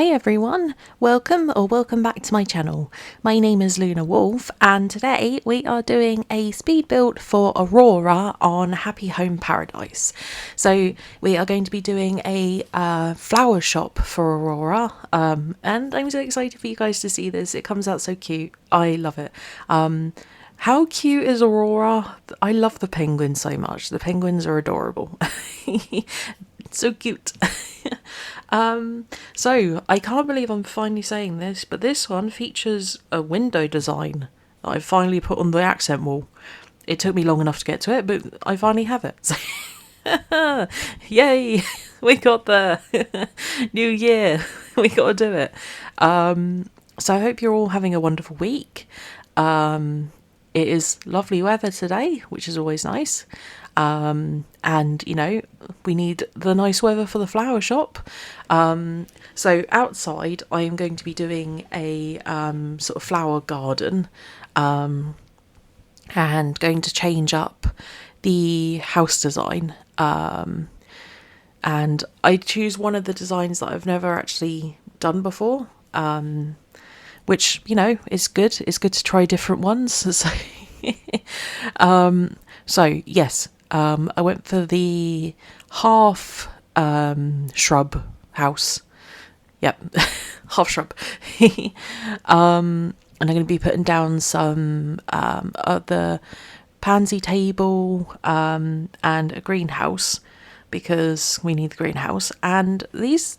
Hi everyone, welcome back to my channel. My name is Luna Wolf and today we are doing a speed build for Aurora on Happy Home Paradise. So we are going to be doing a flower shop for Aurora and I'm so excited for you guys to see this. It comes out so cute. I love it. How cute is Aurora? I love the penguins so much. The penguins are adorable. So cute. So I can't believe I'm finally saying this, but this one features a window design that I finally put on the accent wall. It took me long enough to get to it, but I finally have it. So yay, we got there. New year, we got to do it. So I hope you're all having a wonderful week. It is lovely weather today, which is always nice. And you know, we need the nice weather for the flower shop. So outside I am going to be doing a sort of flower garden, and going to change up the house design. And I choose one of the designs that I've never actually done before, which, you know, is good. It's good to try different ones. So yes, I went for the half shrub house. Yep, half shrub. And I'm going to be putting down some other pansy table and a greenhouse, because we need the greenhouse. And these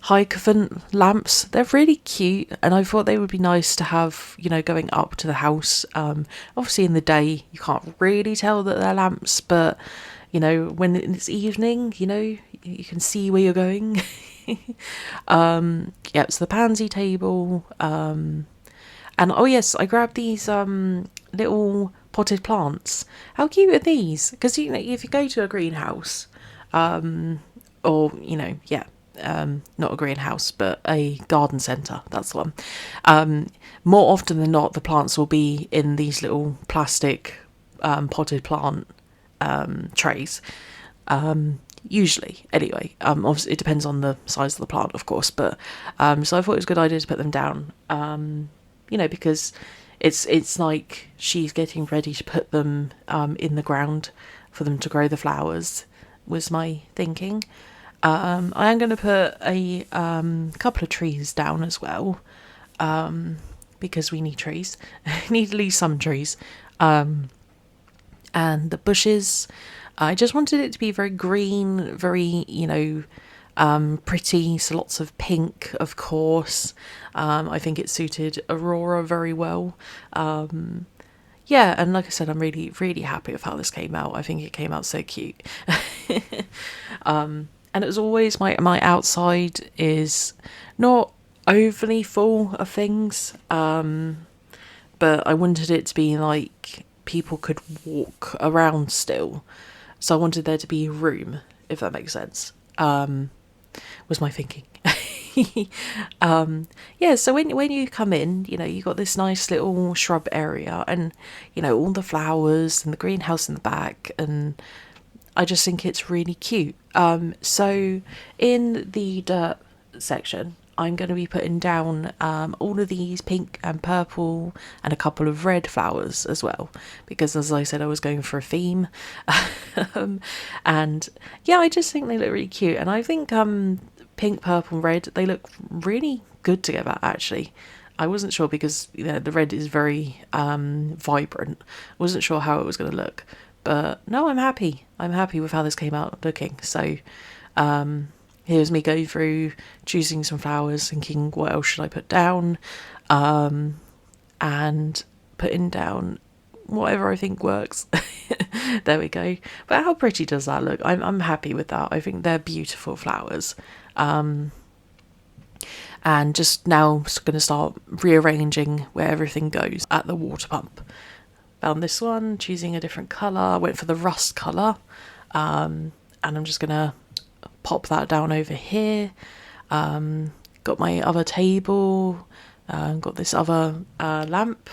high-covent lamps, they're really cute, and I thought they would be nice to have, you know, going up to the house. Obviously in the day you can't really tell that they're lamps, but you know, when it's evening, you know, you can see where you're going. Yeah, so the pansy table, and oh yes, I grabbed these little potted plants. How cute are these? Because, you know, if you go to a greenhouse, or, you know, yeah, not a greenhouse, but a garden centre, that's the one. More often than not, the plants will be in these little plastic potted plant trays. Usually, anyway. Obviously, it depends on the size of the plant, of course, but so I thought it was a good idea to put them down. You know, because it's like she's getting ready to put them in the ground for them to grow the flowers, was my thinking. I am going to put a couple of trees down as well, because we need trees. Need at least some trees. And the bushes, I just wanted it to be very green, very, you know, pretty, so lots of pink, of course. I think it suited Aurora very well. Yeah, and like I said, I'm really, really happy with how this came out. I think it came out so cute. And as always, my outside is not overly full of things, but I wanted it to be like people could walk around still. So I wanted there to be room, if that makes sense, was my thinking. Yeah, so when you come in, you know, you got this nice little shrub area, and, you know, all the flowers and the greenhouse in the back, and I just think it's really cute. So in the dirt section, I'm going to be putting down all of these pink and purple and a couple of red flowers as well, because as I said, I was going for a theme. And yeah, I just think they look really cute, and I think pink, purple and red, they look really good together, actually. I wasn't sure because, you know, the red is very vibrant. I wasn't sure how it was going to look. But no, I'm happy. I'm happy with how this came out looking. So here's me going through, choosing some flowers, thinking what else should I put down, and putting down whatever I think works. There we go. But how pretty does that look? I'm happy with that. I think they're beautiful flowers. And just now I'm going to start rearranging where everything goes at the water pump. Found this one, choosing a different colour. I went for the rust colour, and I'm just gonna pop that down over here. Got my other table, got this other lamp,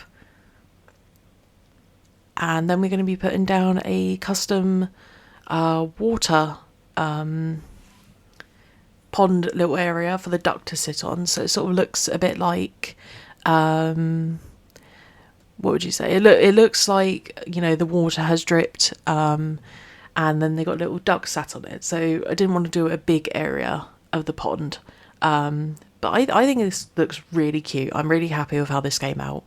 and then we're going to be putting down a custom water pond little area for the duck to sit on, so it sort of looks a bit like, what would you say? It looks like, you know, the water has dripped, and then they got little ducks sat on it. So I didn't want to do a big area of the pond, but I think this looks really cute. I'm really happy with how this came out.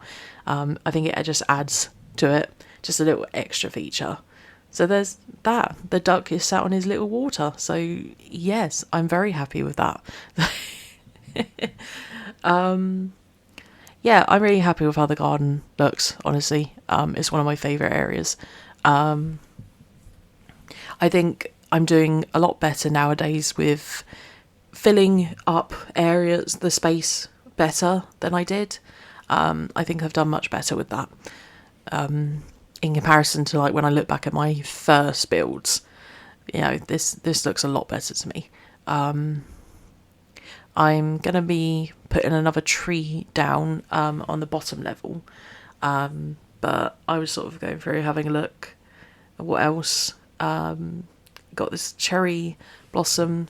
I think it just adds to it, just a little extra feature. So there's that. The duck is sat on his little water. So yes, I'm very happy with that. Yeah, I'm really happy with how the garden looks, honestly. It's one of my favourite areas. I think I'm doing a lot better nowadays with filling up areas, the space, better than I did. I think I've done much better with that. In comparison to like when I look back at my first builds, you know, this looks a lot better to me. I'm gonna be putting another tree down on the bottom level, but I was sort of going through having a look at what else. Got this cherry blossom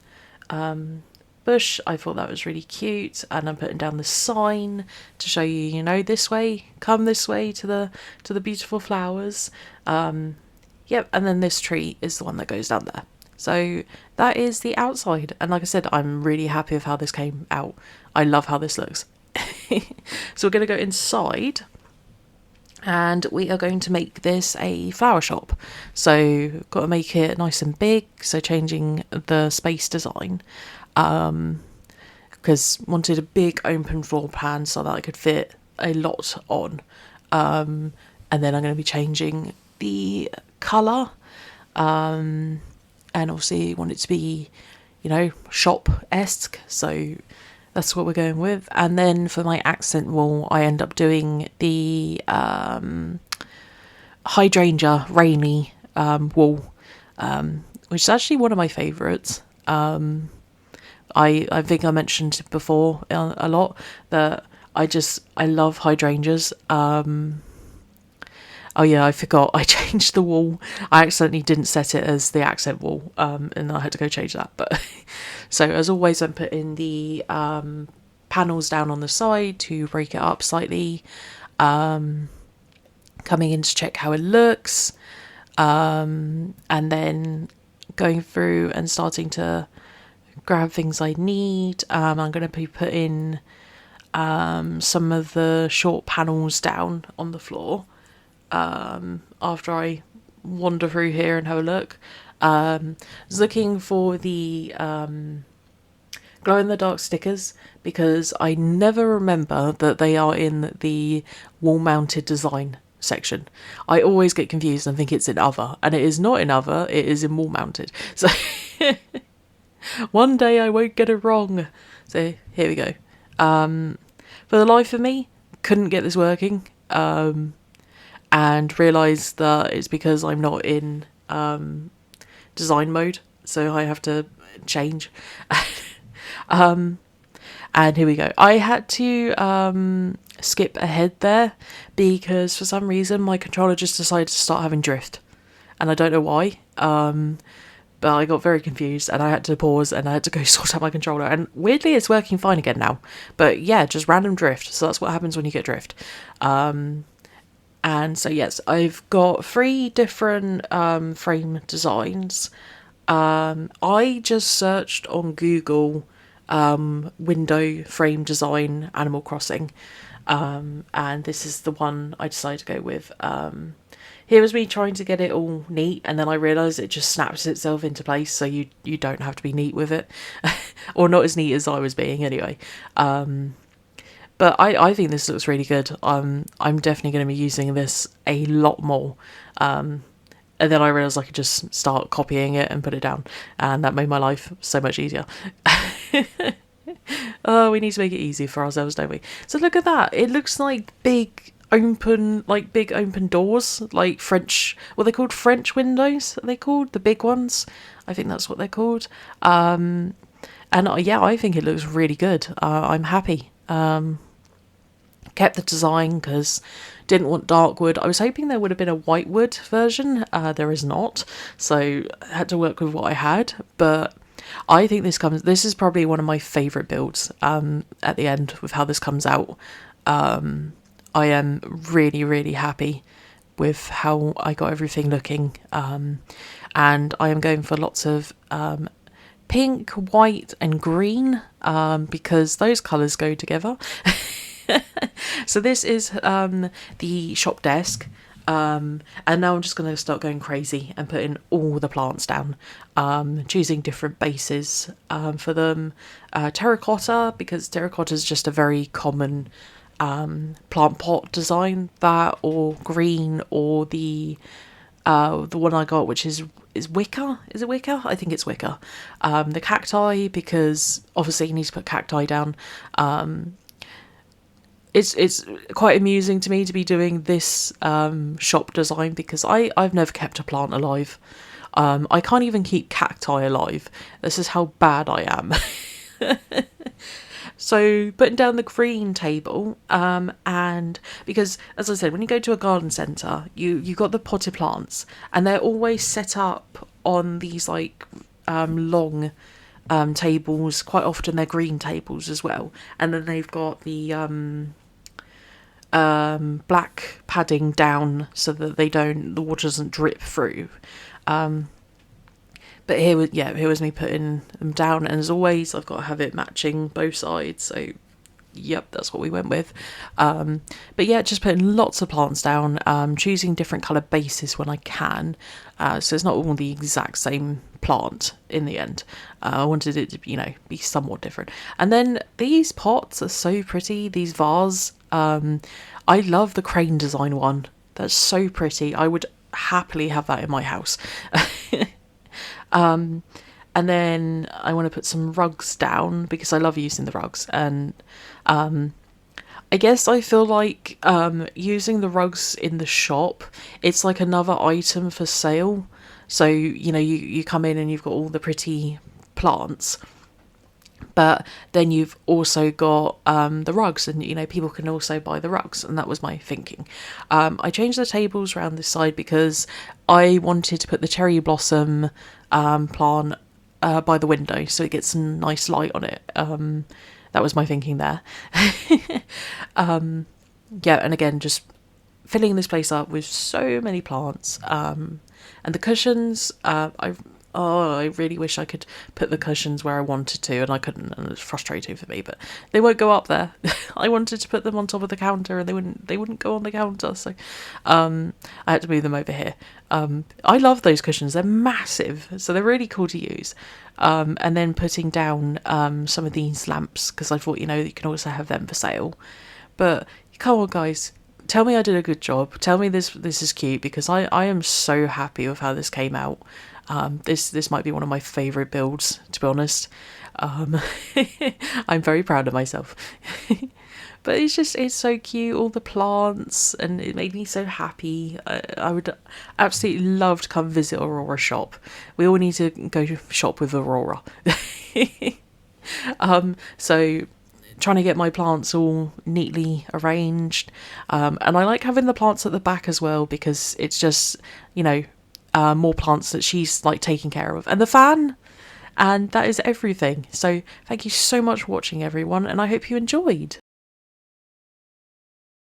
bush. I thought that was really cute, and I'm putting down the sign to show you, you know, this way, come this way to the beautiful flowers. Yep, and then this tree is the one that goes down there. So that is the outside, and like I said, I'm really happy with how this came out. I love how this looks. So we're going to go inside, and we are going to make this a flower shop. So got to make it nice and big, so changing the space design, because wanted a big open floor plan so that I could fit a lot on, and then I'm going to be changing the colour, and obviously want it to be, you know, shop-esque, so that's what we're going with. And then for my accent wall, I end up doing the hydrangea rainy wall, which is actually one of my favourites. I think I mentioned before a lot that I love hydrangeas. Oh yeah, I forgot. I changed the wall. I accidentally didn't set it as the accent wall, and I had to go change that. But so as always, I'm putting the panels down on the side to break it up slightly. Coming in to check how it looks, and then going through and starting to grab things I need. I'm going to be putting some of the short panels down on the floor. After I wander through here and have a look, I was looking for the glow-in-the-dark stickers, because I never remember that they are in the wall-mounted design section. I always get confused and think it's in other, and it is not in other, it is in wall-mounted. So one day I won't get it wrong. So here we go. For the life of me, couldn't get this working. And realised that it's because I'm not in design mode, so I have to change. And here we go. I had to skip ahead there because for some reason my controller just decided to start having drift, and I don't know why. But I got very confused and I had to pause and I had to go sort out my controller, and weirdly it's working fine again now. But yeah, just random drift. So that's what happens when you get drift. And so yes, I've got 3 different frame designs. I just searched on Google window frame design Animal Crossing, and this is the one I decided to go with. Here was me trying to get it all neat, and then I realised it just snaps itself into place, so you don't have to be neat with it. Or not as neat as I was being anyway. But I think this looks really good. I'm definitely going to be using this a lot more. And then I realised I could just start copying it and put it down. And that made my life so much easier. Oh, we need to make it easy for ourselves, don't we? So look at that. It looks like big open doors, like French, what are they called? French windows, are they called? The big ones? I think that's what they're called. And yeah, I think it looks really good. I'm happy. Kept the design because didn't want dark wood. I was hoping there would have been a white wood version. There is not, so I had to work with what I had. But I think this is probably one of my favourite builds at the end with how this comes out. I am really, really happy with how I got everything looking. And I am going for lots of pink, white and green because those colours go together. So this is the shop desk. And now I'm just going to start going crazy and putting all the plants down, choosing different bases for them. Terracotta, because terracotta is just a very common plant pot design, that, or green, or the one I got, which is wicker. Is it wicker? I think it's wicker. The cacti, because obviously you need to put cacti down. It's quite amusing to me to be doing this shop design because I've never kept a plant alive. I can't even keep cacti alive. This is how bad I am. So putting down the green table, and because, as I said, when you go to a garden centre, you got the potted plants, and they're always set up on these like long tables. Quite often they're green tables as well, and then they've got the black padding down so that the water doesn't drip through. But here was me putting them down, and as always, I've got to have it matching both sides. So, yep, that's what we went with. But yeah, just putting lots of plants down, choosing different colour bases when I can, so it's not all the exact same plant in the end. I wanted it to, be somewhat different. And then these pots are so pretty. These vases. I love the crane design one. That's so pretty. I would happily have that in my house. And then I want to put some rugs down because I love using the rugs. And I guess I feel like using the rugs in the shop, it's like another item for sale. So, you come in and you've got all the pretty plants, but then you've also got the rugs, and people can also buy the rugs, and that was my thinking. I changed the tables around this side because I wanted to put the cherry blossom plant by the window so it gets some nice light on it. That was my thinking there. And again, just filling this place up with so many plants. And the cushions, I really wish I could put the cushions where I wanted to, and I couldn't, and it's frustrating for me, but they won't go up there. I wanted to put them on top of the counter, and they wouldn't go on the counter, so I had to move them over here. I love those cushions. They're massive, so they're really cool to use. And then putting down some of these lamps, because I thought, you can also have them for sale. But come on, guys. Tell me I did a good job. Tell me this is cute, because I am so happy with how this came out. This might be one of my favourite builds, to be honest. I'm very proud of myself. But it's so cute, all the plants, and it made me so happy. I would absolutely love to come visit Aurora shop. We all need to go shop with Aurora. So trying to get my plants all neatly arranged. And I like having the plants at the back as well, because it's just, more plants that she's like taking care of. And the fan, and that is everything. So thank you so much for watching, everyone, and I hope you enjoyed.